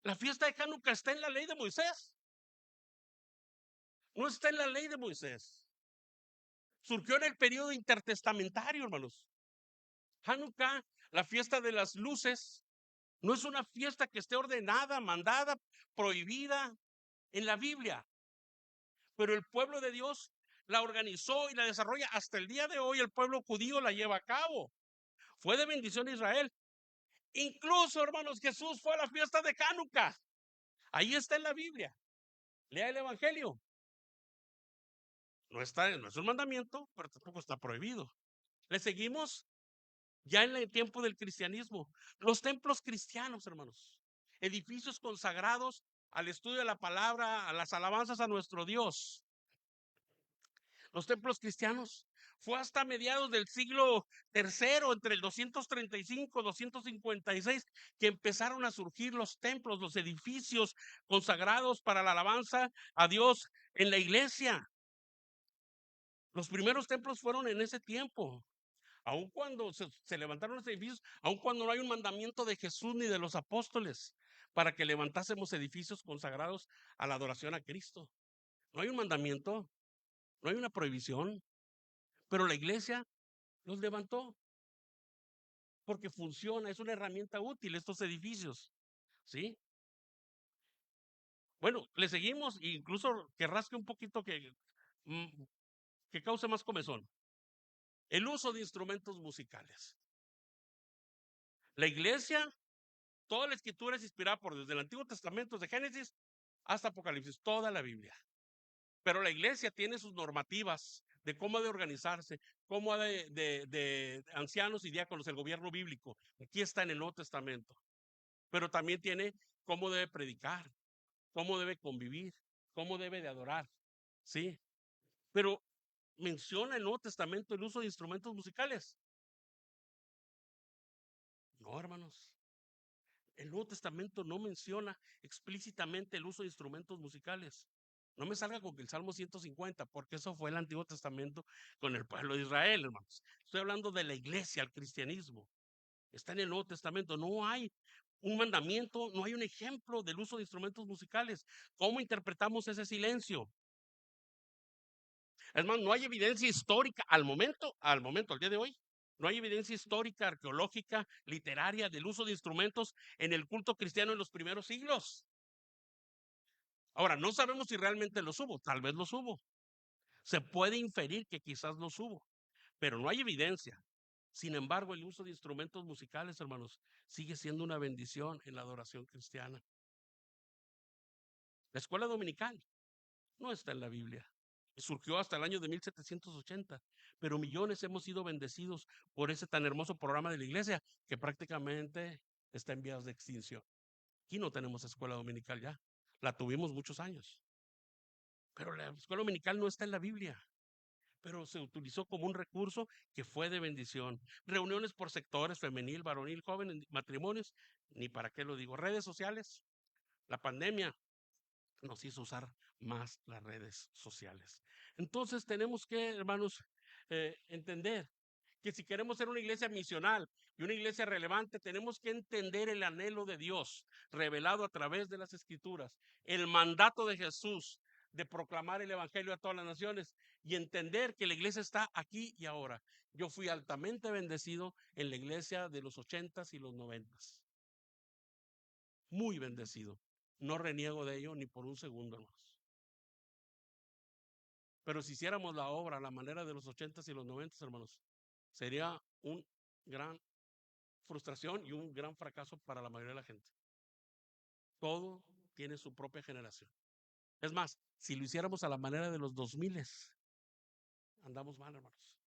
La fiesta de Hanukkah está en la ley de Moisés. No está en la ley de Moisés. Surgió en el periodo intertestamentario, hermanos. Hanukkah, la fiesta de las luces, no es una fiesta que esté ordenada, mandada, prohibida en la Biblia. Pero el pueblo de Dios la organizó y la desarrolla. Hasta el día de hoy el pueblo judío la lleva a cabo. Fue de bendición a Israel. Incluso, hermanos, Jesús fue a la fiesta de Hanukkah. Ahí está en la Biblia. Lea el Evangelio. No es un mandamiento, pero tampoco está prohibido. Le seguimos ya en el tiempo del cristianismo. Los templos cristianos, hermanos. Edificios consagrados al estudio de la palabra, a las alabanzas a nuestro Dios. Los templos cristianos. Fue hasta mediados del siglo III, entre el 235 y 256, que empezaron a surgir los templos, los edificios consagrados para la alabanza a Dios en la iglesia. Los primeros templos fueron en ese tiempo. Aun cuando se levantaron los edificios, aun cuando no hay un mandamiento de Jesús ni de los apóstoles para que levantásemos edificios consagrados a la adoración a Cristo. No hay un mandamiento, no hay una prohibición, pero la iglesia los levantó porque funciona, es una herramienta útil estos edificios, ¿sí? Bueno, le seguimos, incluso que rasque un poquito, que cause más comezón. El uso de instrumentos musicales. La iglesia, toda la escritura es inspirada por desde el Antiguo Testamento, de Génesis hasta Apocalipsis, toda la Biblia. Pero la iglesia tiene sus normativas de cómo ha de organizarse, cómo ha de ancianos y diáconos, el gobierno bíblico. Aquí está en el Nuevo Testamento. Pero también tiene cómo debe predicar, cómo debe convivir, cómo debe de adorar, ¿sí? Pero menciona el Nuevo Testamento el uso de instrumentos musicales. No, hermanos. El Nuevo Testamento no menciona explícitamente el uso de instrumentos musicales. No me salga con que el Salmo 150, porque eso fue el Antiguo Testamento con el pueblo de Israel, hermanos. Estoy hablando de la iglesia, el cristianismo. Está en el Nuevo Testamento. No hay un mandamiento, no hay un ejemplo del uso de instrumentos musicales. ¿Cómo interpretamos ese silencio? Es más, no hay evidencia histórica al momento, al día de hoy. No hay evidencia histórica, arqueológica, literaria del uso de instrumentos en el culto cristiano en los primeros siglos. Ahora, no sabemos si realmente los hubo, tal vez los hubo. Se puede inferir que quizás los hubo, pero no hay evidencia. Sin embargo, el uso de instrumentos musicales, hermanos, sigue siendo una bendición en la adoración cristiana. La escuela dominical no está en la Biblia. Surgió hasta el año de 1780, pero millones hemos sido bendecidos por ese tan hermoso programa de la iglesia que prácticamente está en vías de extinción. Aquí no tenemos escuela dominical ya, la tuvimos muchos años, pero la escuela dominical no está en la Biblia, pero se utilizó como un recurso que fue de bendición. Reuniones por sectores, femenil, varonil, joven, matrimonios, ni para qué lo digo, redes sociales. La pandemia nos hizo usar más las redes sociales. Entonces tenemos que, hermanos, entender que si queremos ser una iglesia misional y una iglesia relevante, tenemos que entender el anhelo de Dios revelado a través de las Escrituras, el mandato de Jesús de proclamar el evangelio a todas las naciones y entender que la iglesia está aquí y ahora. Yo fui altamente bendecido en la iglesia de los 80s y los 90s. Muy bendecido. No reniego de ello ni por un segundo, hermanos. Pero si hiciéramos la obra a la manera de los 80s y los 90s, hermanos, sería un gran frustración y un gran fracaso para la mayoría de la gente. Todo tiene su propia generación. Es más, si lo hiciéramos a la manera de los 2000s, andamos mal, hermanos.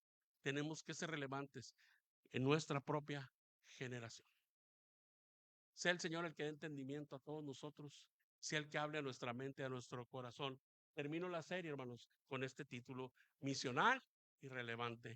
Tenemos que ser relevantes en nuestra propia generación. Sea el Señor el que dé entendimiento a todos nosotros, sea el que hable a nuestra mente, a nuestro corazón. Termino la serie, hermanos, con este título: misional y relevante.